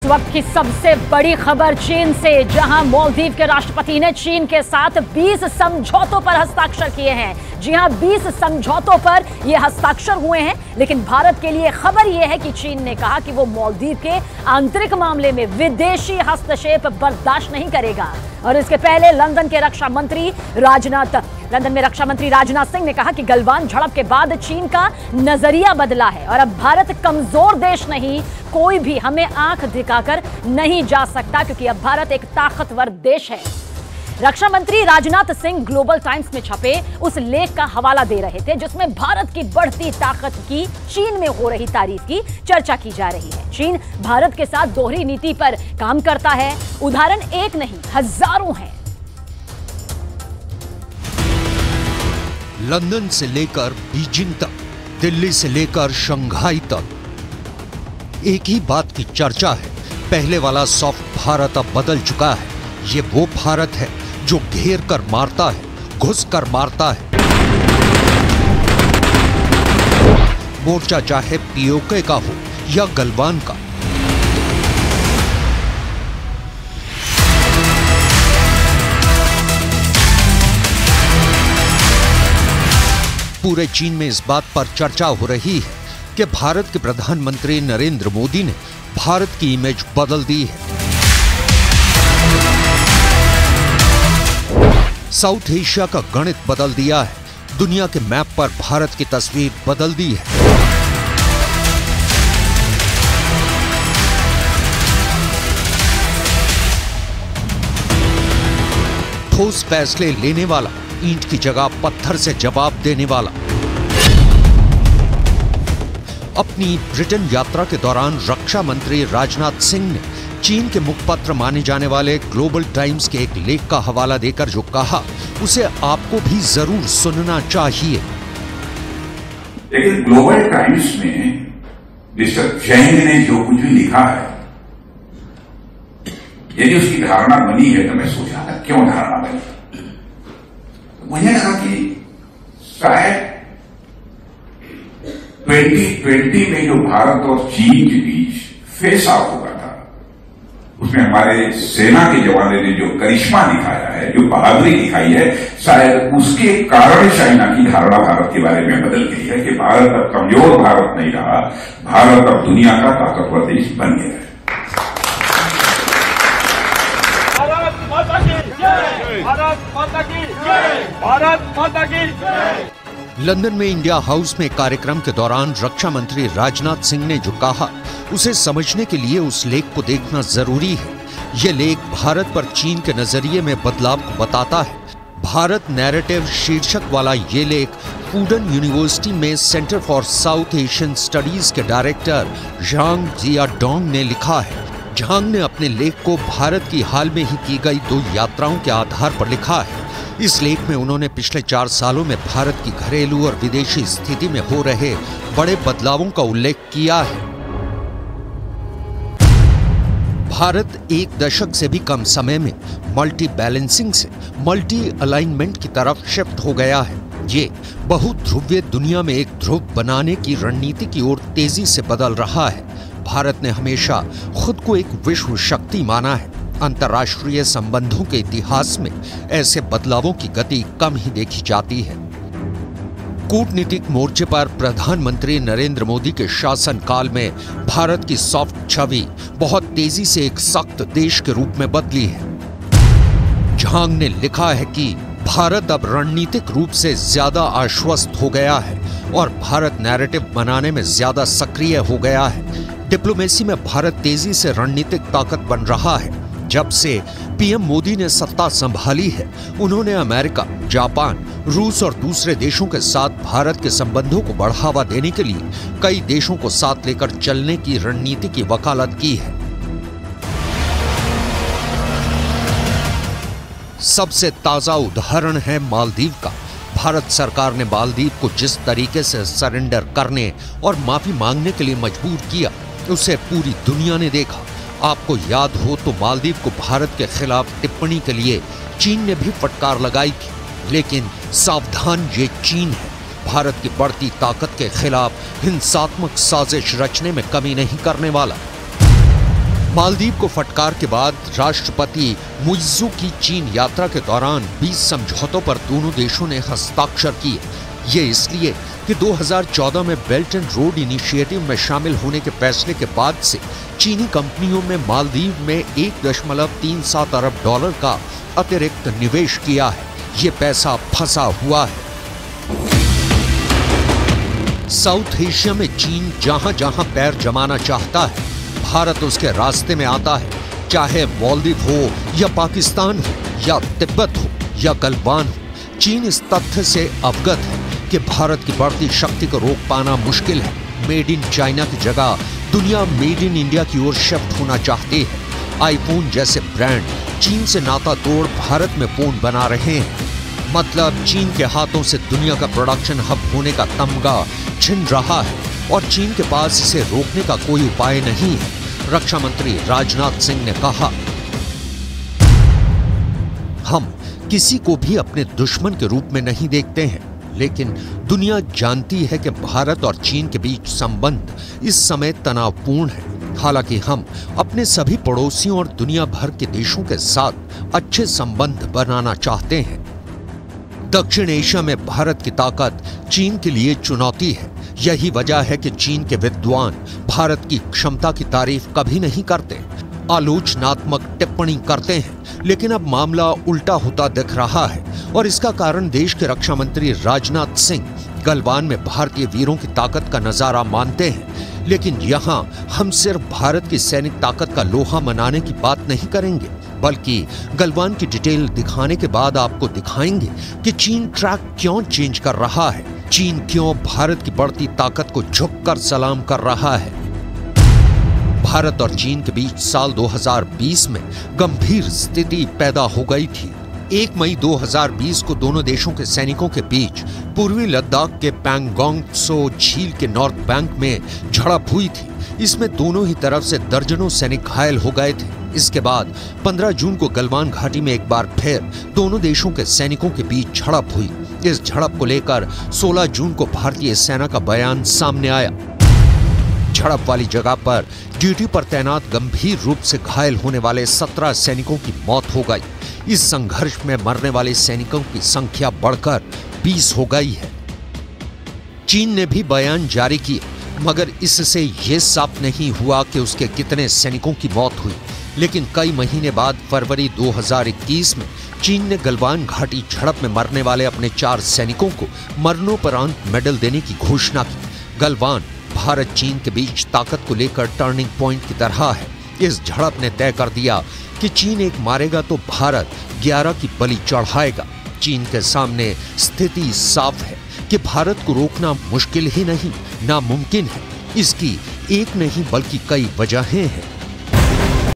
वक्त की सबसे बड़ी खबर चीन से, जहां मालदीव के राष्ट्रपति ने चीन के साथ 20 समझौतों पर हस्ताक्षर किए हैं। जी हां, 20 समझौतों पर यह हस्ताक्षर हुए हैं। लेकिन भारत के लिए खबर यह है कि चीन ने कहा कि वो मालदीव के आंतरिक मामले में विदेशी हस्तक्षेप बर्दाश्त नहीं करेगा। और इसके पहले लंदन में रक्षा मंत्री राजनाथ सिंह ने कहा कि गलवान झड़प के बाद चीन का नजरिया बदला है और अब भारत कमजोर देश नहीं, कोई भी हमें आंख दिखाकर नहीं जा सकता, क्योंकि अब भारत एक ताकतवर देश है। रक्षा मंत्री राजनाथ सिंह ग्लोबल टाइम्स में छपे उस लेख का हवाला दे रहे थे जिसमें भारत की बढ़ती ताकत की चीन में हो रही तारीफ की चर्चा की जा रही है। चीन भारत के साथ दोहरी नीति पर काम करता है। उदाहरण एक नहीं, हजारों हैं। लंदन से लेकर बीजिंग तक, दिल्ली से लेकर शंघाई तक एक ही बात की चर्चा है। पहले वाला सॉफ्ट भारत अब बदल चुका है। ये वो भारत है जो घेर कर मारता है, घुस कर मारता है। मोर्चा चाहे पीओके का हो या गलवान का। पूरे चीन में इस बात पर चर्चा हो रही है कि भारत के प्रधानमंत्री नरेंद्र मोदी ने भारत की इमेज बदल दी है। साउथ एशिया का गणित बदल दिया है। दुनिया के मैप पर भारत की तस्वीर बदल दी है। ठोस फैसले लेने वाला, ईंट की जगह पत्थर से जवाब देने वाला। अपनी ब्रिटेन यात्रा के दौरान रक्षा मंत्री राजनाथ सिंह ने चीन के मुखपत्र माने जाने वाले ग्लोबल टाइम्स के एक लेख का हवाला देकर जो कहा, उसे आपको भी जरूर सुनना चाहिए। लेकिन ग्लोबल टाइम्स में मिस्टर जैन ने जो कुछ भी लिखा है, यदि उसकी धारणा बनी है तो मैं सोचा था क्यों धारणा बनी। मुझे लगा कि शायद 2020 में जो भारत और चीन के बीच फेस आउट हुआ था, उसमें हमारे सेना के जवानों ने जो करिश्मा दिखाया है, जो बहादुरी दिखाई है, शायद उसके कारण चाइना की धारणा भारत के बारे में बदल गई है कि भारत अब कमजोर भारत नहीं रहा, भारत अब दुनिया का ताकतवर देश बन गया है। भारत माता की जय, भारत माता की जय। लंदन में इंडिया हाउस में कार्यक्रम के दौरान रक्षा मंत्री राजनाथ सिंह ने जो कहा, उसे समझने के लिए उस लेख को देखना जरूरी है। यह लेख भारत पर चीन के नजरिए में बदलाव को बताता है। भारत नैरेटिव शीर्षक वाला ये लेख फूडन यूनिवर्सिटी में centre for south Asian studies के डायरेक्टर झांग जियाडोंग ने लिखा है। झांग ने अपने लेख को भारत की हाल में ही की गई 2 यात्राओं के आधार पर लिखा है। इस लेख में उन्होंने पिछले 4 सालों में भारत की घरेलू और विदेशी स्थिति में हो रहे बड़े बदलावों का उल्लेख किया है। भारत 1 दशक से भी कम समय में मल्टी बैलेंसिंग से मल्टी अलाइनमेंट की तरफ शिफ्ट हो गया है। ये बहुध्रुवीय दुनिया में एक ध्रुव बनाने की रणनीति की ओर तेजी से बदल रहा है। भारत ने हमेशा खुद को एक विश्व शक्ति माना है। अंतर्राष्ट्रीय संबंधों के इतिहास में ऐसे बदलावों की गति कम ही देखी जाती है। कूटनीतिक मोर्चे पर प्रधानमंत्री नरेंद्र मोदी के शासनकाल में भारत की सॉफ्ट छवि बहुत तेजी से एक सख्त देश के रूप में बदली है। झांग ने लिखा है कि भारत अब रणनीतिक रूप से ज्यादा आश्वस्त हो गया है और भारत नैरेटिव बनाने में ज्यादा सक्रिय हो गया है। डिप्लोमेसी में भारत तेजी से रणनीतिक ताकत बन रहा है। जब से पीएम मोदी ने सत्ता संभाली है, उन्होंने अमेरिका, जापान, रूस और दूसरे देशों के साथ भारत के संबंधों को बढ़ावा देने के लिए कई देशों को साथ लेकर चलने की रणनीति की वकालत की है। सबसे ताजा उदाहरण है मालदीव का। भारत सरकार ने मालदीव को जिस तरीके से सरेंडर करने और माफी मांगने के लिए मजबूर किया, उसे पूरी दुनिया ने देखा। आपको याद हो तो मालदीव को भारत के खिलाफ टिप्पणी के लिए चीन ने भी फटकार लगाई थी। लेकिन सावधान, ये चीन है। भारत की बढ़ती ताकत के खिलाफ हिंसात्मक साजिश रचने में कमी नहीं करने वाला। मालदीव को फटकार के बाद राष्ट्रपति मुइज्जू की चीन यात्रा के दौरान 20 समझौतों पर दोनों देशों ने हस्ताक्षर किए। ये इसलिए कि 2014 में बेल्ट एंड रोड इनिशिएटिव में शामिल होने के फैसले के बाद से चीनी कंपनियों में मालदीव में 1.37 अरब डॉलर का अतिरिक्त निवेश किया है। ये पैसा फंसा हुआ है। साउथ एशिया में चीन जहां जहां पैर जमाना चाहता है, भारत उसके रास्ते में आता है। चाहे मालदीव हो या पाकिस्तान हो या तिब्बत हो या गलवान हो, चीन इस तथ्य से अवगत है कि भारत की बढ़ती शक्ति को रोक पाना मुश्किल है। मेड इन चाइना की जगह दुनिया मेड इन इंडिया की ओर शिफ्ट होना चाहती है। आईफोन जैसे ब्रांड चीन से नाता तोड़ भारत में फोन बना रहे हैं। मतलब चीन के हाथों से दुनिया का प्रोडक्शन हब होने का तमगा छिन रहा है और चीन के पास इसे रोकने का कोई उपाय नहीं है। रक्षा मंत्री राजनाथ सिंह ने कहा, हम किसी को भी अपने दुश्मन के रूप में नहीं देखते हैं, लेकिन दुनिया जानती है कि भारत और चीन के बीच संबंध इस समय तनावपूर्ण है। हालांकि हम अपने सभी पड़ोसियों और दुनिया भर के देशों के साथ अच्छे संबंध बनाना चाहते हैं। दक्षिण एशिया में भारत की ताकत चीन के लिए चुनौती है। यही वजह है कि चीन के विद्वान भारत की क्षमता की तारीफ कभी नहीं करते, आलोचनात्मक टिप्पणी करते हैं। लेकिन अब मामला उल्टा होता दिख रहा है और इसका कारण देश के रक्षा मंत्री राजनाथ सिंह गलवान में भारतीय वीरों की ताकत का नजारा मानते हैं। लेकिन यहां हम सिर्फ भारत की सैनिक ताकत का लोहा मनाने की बात नहीं करेंगे, बल्कि गलवान की डिटेल दिखाने के बाद आपको दिखाएंगे कि चीन ट्रैक क्यों चेंज कर रहा है, चीन क्यों भारत की बढ़ती ताकत को झुककर सलाम कर रहा है। भारत और चीन के बीच साल 2020 में गंभीर स्थिति पैदा हो गई थी। 1 मई 2020 को दोनों देशों के सैनिकों के बीच पूर्वी लद्दाख के पैंगोंग त्सो झील के नॉर्थ बैंक में झड़प हुई थी। इसमें दोनों ही तरफ से दर्जनों सैनिक घायल हो गए थे। इसके बाद 15 जून को गलवान घाटी में एक बार फिर दोनों देशों के सैनिकों के बीच झड़प हुई। इस झड़प को लेकर 16 जून को भारतीय सेना का बयान सामने आया। झड़प वाली जगह पर ड्यूटी पर तैनात गंभीर रूप से घायल होने वाले 17 सैनिकों की मौत हो गई। इस संघर्ष में मरने वाले सैनिकों की संख्या बढ़कर 20 हो गई है। चीन ने भी बयान जारी किया, मगर इससे यह साफ नहीं हुआ कि उसके कितने सैनिकों की मौत हुई। लेकिन कई महीने बाद फरवरी 2021 में चीन ने गलवान घाटी झड़प में मरने वाले अपने 4 सैनिकों को मरणोपरांत मेडल देने की घोषणा की। गलवान भारत चीन के बीच ताकत को लेकर टर्निंग पॉइंट की तरह है। इस झड़प ने तय कर दिया कि चीन एक मारेगा तो भारत 11 की बलि चढ़ाएगा। चीन के सामने स्थिति साफ है कि भारत को रोकना मुश्किल ही नहीं, नामुमकिन है। इसकी एक नहीं बल्कि कई वजहें हैं।